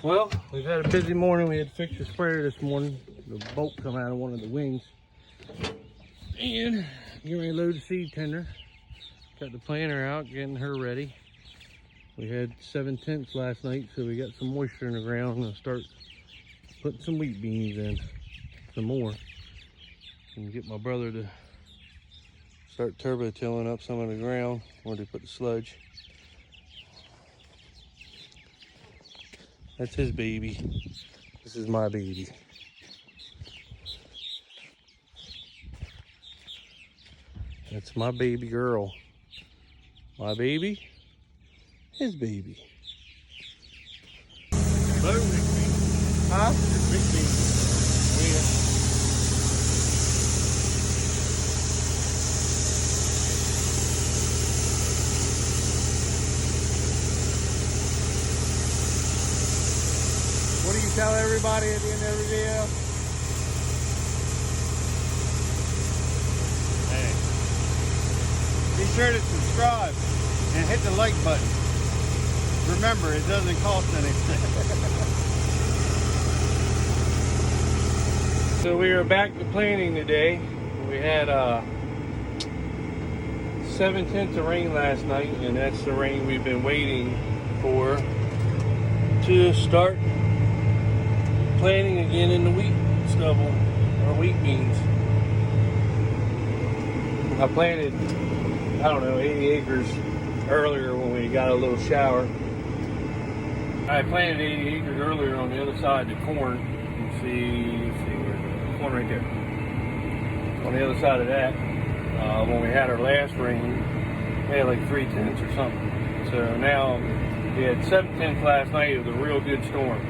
Well, we've had a busy morning. We had to fix the sprayer this morning. The bolt come out of one of the wings. And you're ready to load the seed tender. Got the planter out, getting her ready. We had 7/10 last night, so we got some moisture in the ground. I'm gonna start putting some wheat beans in, some more. And get my brother to start turbo tilling up some of the ground where they put the sludge. That's his baby. This is my baby. That's my baby girl. My baby, his baby. Hello, Big Bean. Huh? Big Bean. Yeah. What do you tell everybody at the end of every video? Hey, be sure to subscribe and hit the like button. Remember, it doesn't cost anything. So we are back to planting today. We had 7/10 of rain last night, and that's the rain we've been waiting for to start planting again in the wheat stubble or wheat beans. I planted, I don't know, 80 acres earlier when we got a little shower. I planted 80 acres earlier on the other side of the corn. You can see where's the corn right there. On the other side of that, when we had our last rain, we had like 3/10 or something. So now we had 7/10 last night. It was a real good storm.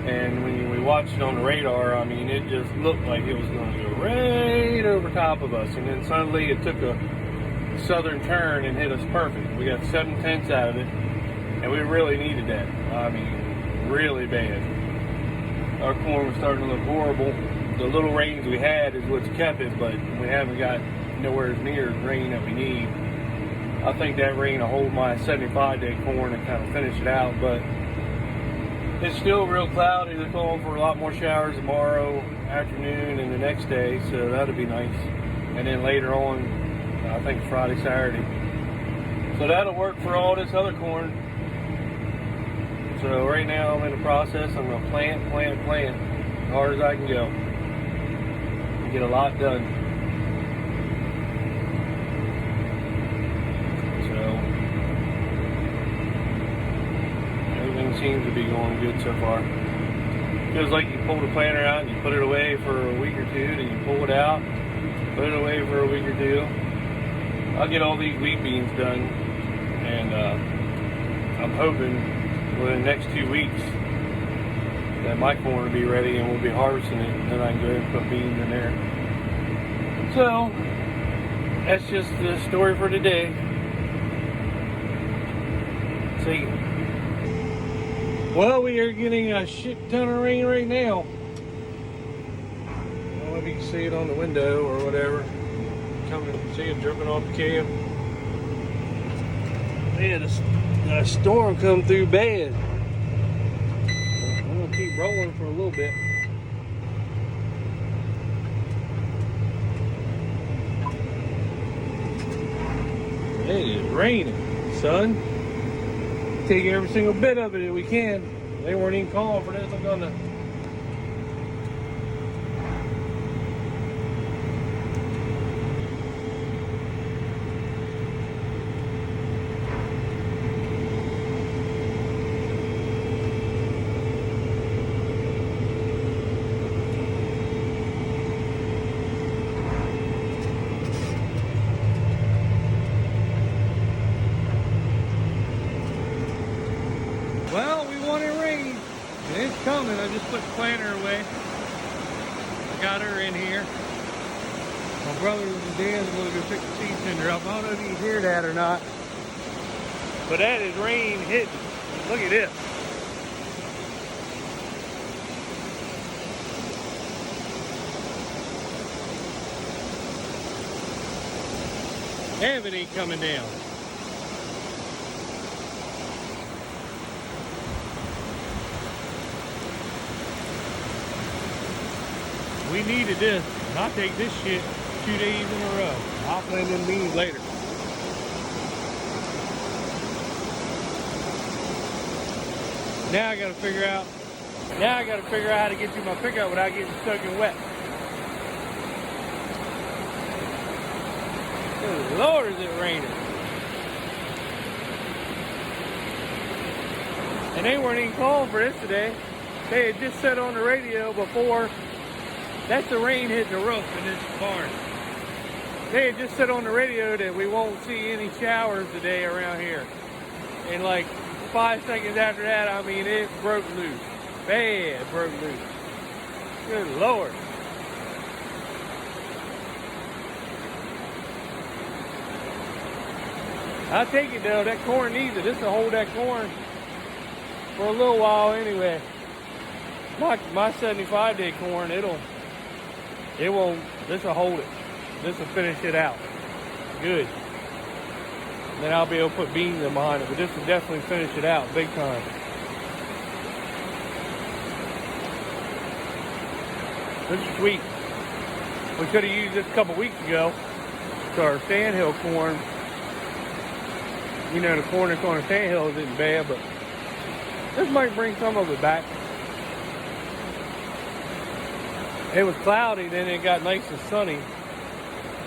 And when we watched it on the radar, I mean, it just looked like it was going to go right over top of us. And then suddenly it took a southern turn and hit us perfect. We got 7/10 out of it, and we really needed that. I mean, really bad. Our corn was starting to look horrible. The little rains we had is what's kept it, but we haven't got nowhere near the rain that we need. I think that rain will hold my 75-day corn and kind of finish it out, but it's still real cloudy. They're calling for a lot more showers tomorrow afternoon and the next day, so that'll be nice. And then later on, I think Friday, Saturday. So that'll work for all this other corn. So right now I'm in the process. I'm gonna plant as hard as I can go. And get a lot done. Seems to be going good so far. Feels like you pull the planter out and you put it away for a week or two, then you pull it out, put it away for a week or two. I'll get all these wheat beans done, and I'm hoping within the next 2 weeks that my corn will be ready and we'll be harvesting it, and then I can go ahead and put beans in there. So that's just the story for today. See. Well, we are getting a shit ton of rain right now. I don't know if you can see it on the window or whatever. Coming, see it dripping off the cab. We had a storm come through bad. I'm gonna keep rolling for a little bit. It is raining, son. Take every single bit of it that we can. They weren't even calling for this. I'm gonna. Well, we want it rain, and it's coming. I just put the planter away. I got her in here. My brother and Dan's going to go pick the seed tender up. I don't know if you can hear that or not, but that is rain hitting. Look at this. Heaven ain't coming down. we needed this. And I'll take this shit 2 days in a row. I'll plant them beans later. Now I gotta figure out how to get to my pickup without getting soaking wet. Good Lord, is it raining. And they weren't even calling for this today. They had just said on the radio before, that's the rain hitting the roof in this barn. They had just said on the radio that we won't see any showers today around here. And like 5 seconds after that, I mean, it broke loose. Bad, broke loose. Good Lord. I'll take it though, that corn needs it. This will hold that corn for a little while anyway. My 75 day corn, this will hold it. This will finish it out. Good. Then I'll be able to put beans in behind it, but this will definitely finish it out big time. This is sweet. We could have used this a couple weeks ago. So our sandhill corn, you know, the corn that's on the sandhills isn't bad, but this might bring some of it back. It was cloudy, then it got nice and sunny,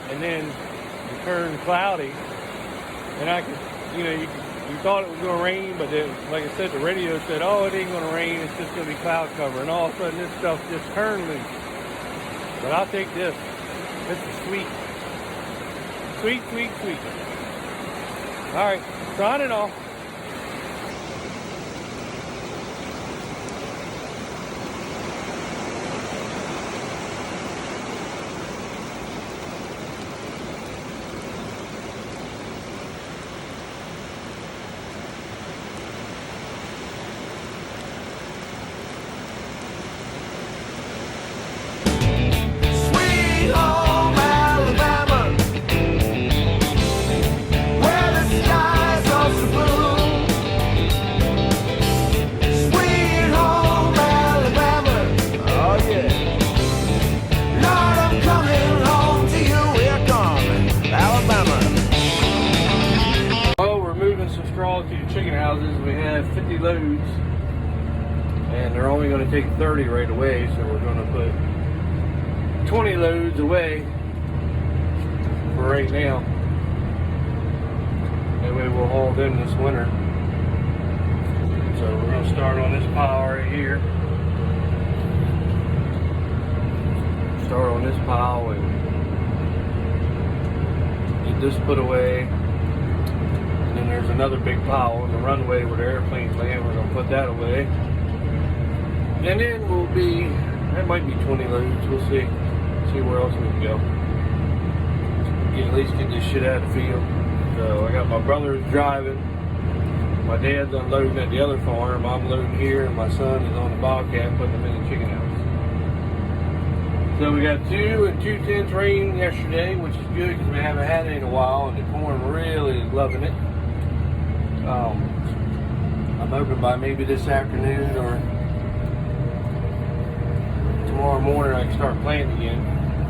and then it turned cloudy, and I could, you know, you thought it was going to rain, but then, like I said, the radio said, oh, it ain't going to rain, it's just going to be cloud cover, and all of a sudden this stuff just turned loose. But I'll take this. This is sweet. Sweet, sweet, sweet. All right, signing off. We have 50 loads and they're only going to take 30 right away, so we're going to put 20 loads away for right now. That way we'll haul them this winter. So we're going to start on this pile right here. Start on this pile and get this put away. And there's another big pile on the runway where the airplanes land. We're going to put that away. And then we'll be, that might be 20 loads. We'll see. See where else we can go. At least get this shit out of the field. So I got my brothers driving. My dad's unloading at the other farm. I'm loading here, and my son is on the Bobcat putting them in the chicken house. So we got 2 and 2/10 rain yesterday, which is good because we haven't had it in a while, and the corn really is loving it. I'm hoping by maybe this afternoon or tomorrow morning I can start planting again.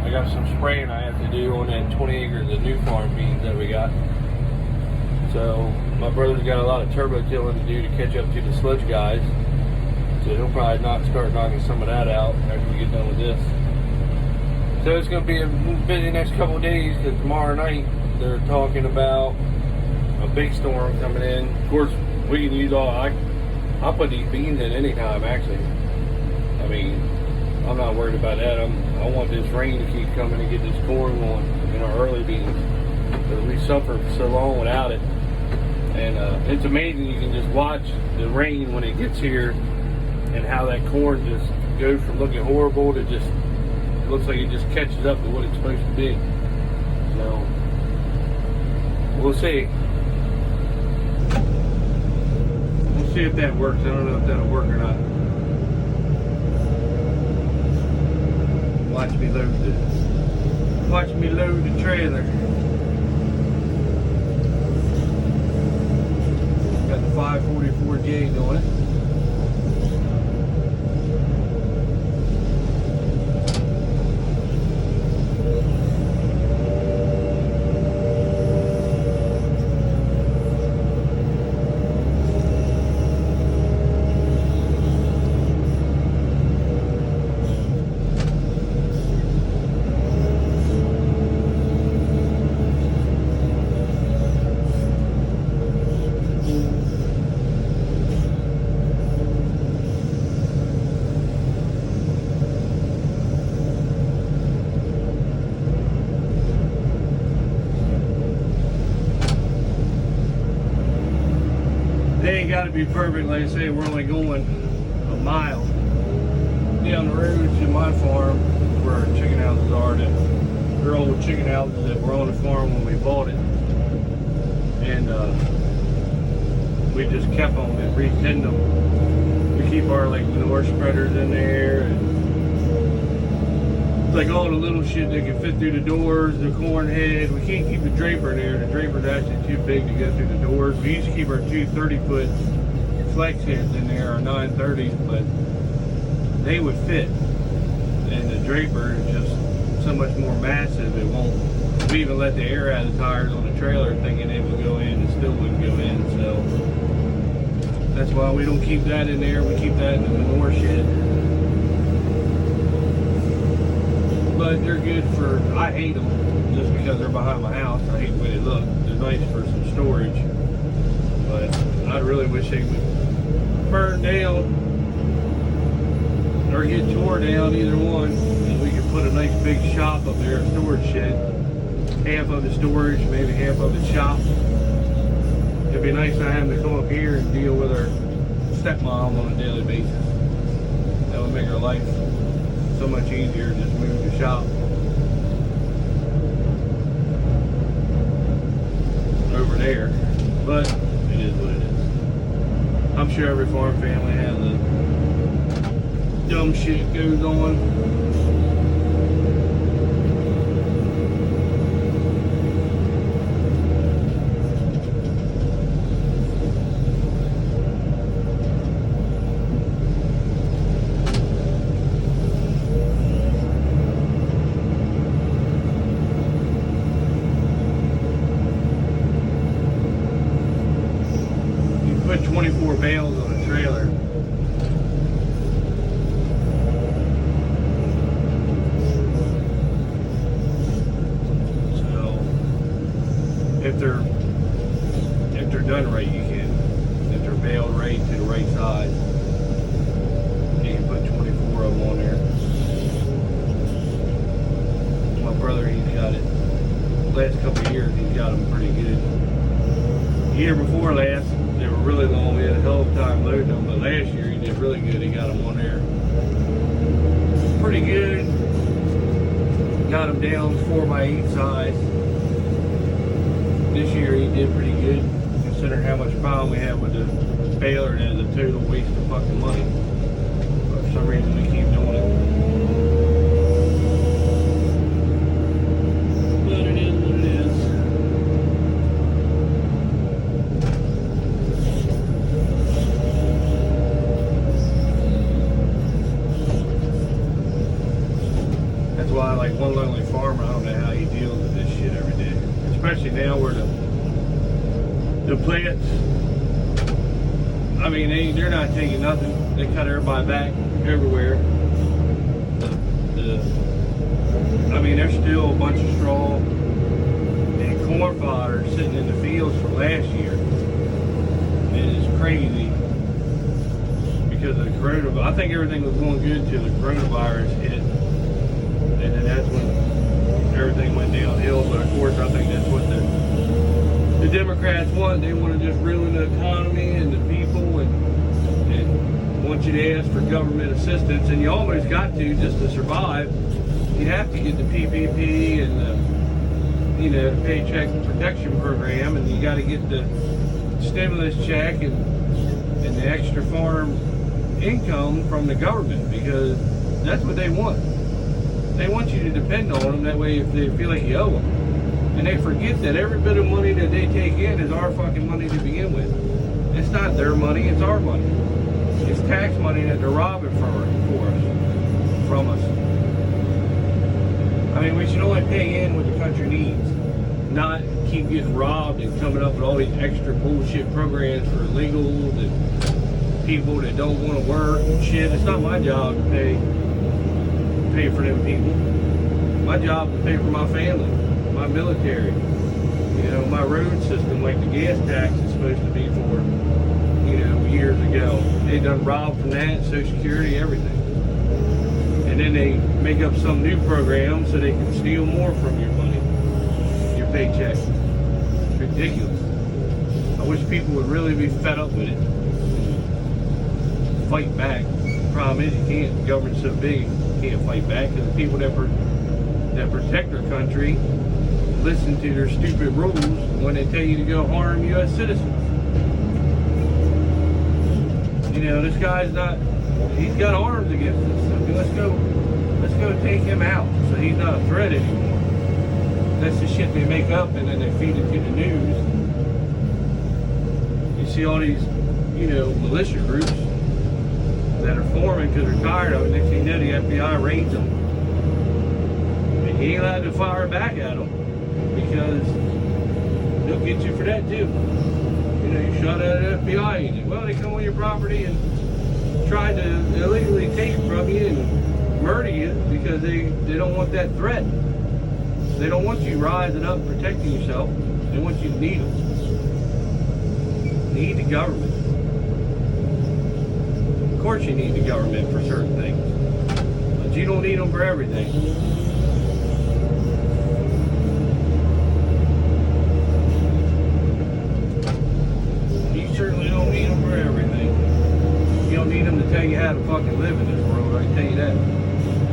I got some spraying I have to do on that 20 acres of new farm beans that we got. So my brother's got a lot of turbo tilling to do to catch up to the sludge guys. So he'll probably start knocking some of that out after we get done with this. So it's going to be a busy next couple of days because tomorrow night they're talking about a big storm coming in. Of course, we can use I'll put these beans in anytime, actually. I mean, I'm not worried about that. I want this rain to keep coming and get this corn going in our early beans. Because we suffered so long without it. And it's amazing you can just watch the rain when it gets here and how that corn just goes from looking horrible to just, it looks like it just catches up to what it's supposed to be. So, we'll see. We'll see if that works. I don't know if that'll work or not. Watch me load the trailer. Got the 544J going. they ain't got to be perfect. Like I say, we're only going a mile down the road to my farm where our chicken houses are. They're old chicken houses that were on the farm when we bought it. And we just kept them and re-tinned them. We keep our like manure spreaders in there, and like all the little shit that can fit through the doors, the corn head. We can't keep the draper in there. The draper's actually too big to go through the doors. We used to keep our two 30-foot flex heads in there, our 930s, but they would fit. And the draper is just so much more massive, it won't. We even let the air out of the tires on the trailer thinking it would go in, and still wouldn't go in. So that's why we don't keep that in there. We keep that in the manure shed. But they're good for, I hate them just because they're behind my house. I hate the way they look. They're nice for some storage, but I really wish they would burn down or get tore down, either one, and we could put a nice big shop up there, a storage shed. Half of it storage, maybe half of it shop. It'd be nice to have them to come up here and deal with our stepmom on a daily basis. That would make our life so much easier. Just move the shop over there. But it is what it is. I'm sure every farm family has a dumb shit goes on. Put 24 bales on a trailer. So if they're done right, you can. If they're baled right to the right size, you can put 24 of them on there. My brother, he's got it. Last couple of years, he's got them pretty good. Year before last, they were really long. We had a hell of a time loading them, but last year he did really good. He got them on there pretty good. Got them down 4x8 size. This year he did pretty good, considering how much problem we have with the baler. It is a total waste of fucking money. But for some reason we keep doing it. But it is what it is. That's why, like, one lonely farmer, I don't know how he deals with this shit every day. Especially now where the plants, I mean, they're not taking nothing. They cut everybody back everywhere. I mean, there's still a bunch of straw and corn fodder sitting in the fields from last year. It is crazy because of the coronavirus. I think everything was going good till the coronavirus hit. And then that's when everything went downhill. But of course, I think that's what the Democrats want. They want to just ruin the economy and the people, and want you to ask for government assistance. And you almost got to, just to survive. You have to get the PPP and the Paycheck Protection Program, and you got to get the stimulus check and the extra farm income from the government, because that's what they want. They want you to depend on them. That way, if they feel like you owe them. And they forget that every bit of money that they take in is our fucking money to begin with. It's not their money, it's our money. It's tax money that they're robbing from us. I mean, we should only pay in what the country needs. Not keep getting robbed and coming up with all these extra bullshit programs for illegals and people that don't want to work and shit. It's not my job to pay for them people. My job is to pay for my family, my military, my road system, like the gas tax is supposed to be for, years ago. They done robbed from that, Social Security, everything. And then they make up some new program so they can steal more from your money, your paycheck. It's ridiculous. I wish people would really be fed up with it. Fight back. The problem is you can't. The government's so big, you can't fight back, because the people that protect their country listen to their stupid rules when they tell you to go harm U.S. citizens. You know, this guy's not, he's got arms against us. So let's go take him out so he's not a threat anymore. That's the shit they make up and then they feed it to the news. You see all these, you know, militia groups that are forming because they're tired of it. Next thing you know, the FBI raids them. And you ain't allowed to fire back at them because they'll get you for that too. You know, you shot at an FBI agent. Well, they come on your property and try to illegally take from you and murder you because they don't want that threat. They don't want you rising up, protecting yourself. They want you to need them. Need the government. Of course you need the government for certain things, but you don't need them for everything. You certainly don't need them for everything. You don't need them to tell you how to fucking live in this world, I can tell you that.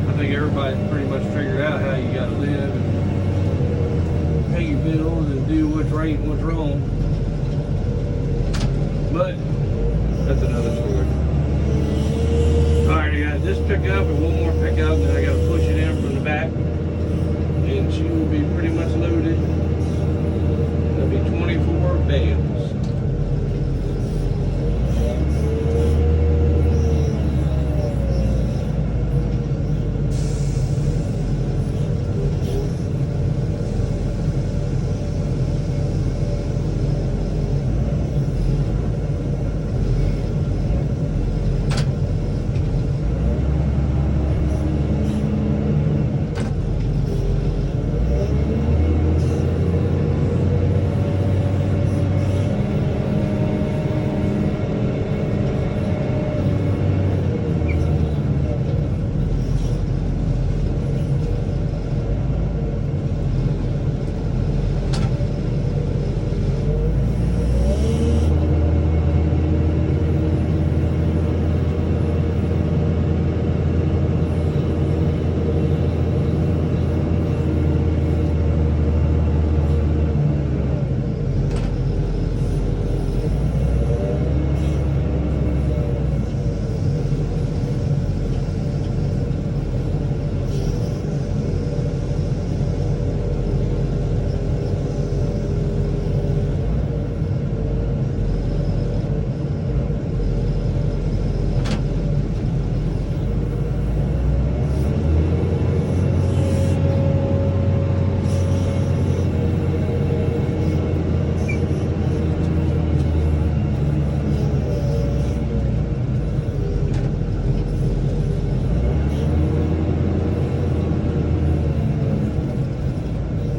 I think everybody's pretty much figured out how you gotta live and pay your bills and do what's right and what's wrong. But that's another story. Alright, I got this pickup and one more pickup, and then I gotta push it in from the back. And she will be pretty much loaded. It'll be 24 bales.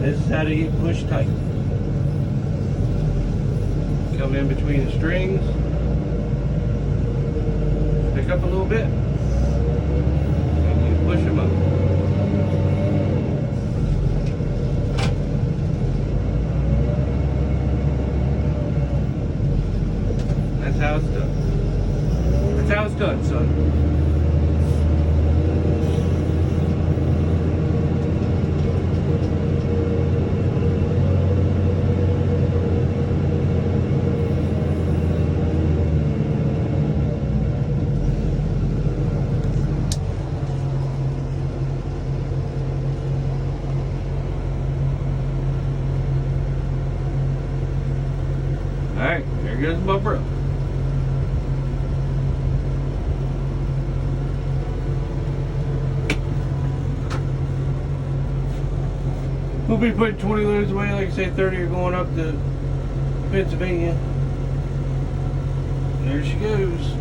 This is how to get pushed tight. Come in between the strings, pick up a little bit, and you push them up. That's how it's done. That's how it's done, son. Alright, there goes my bro. We'll be putting 20 loads away, like I say, 30 are going up to Pennsylvania. There she goes.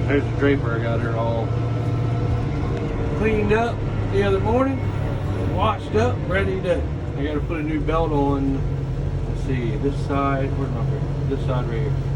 There's the draper. I got her all cleaned up the other morning, washed up, ready to. I got to put a new belt on. Let's see, this side. Where's my belt? This side right here.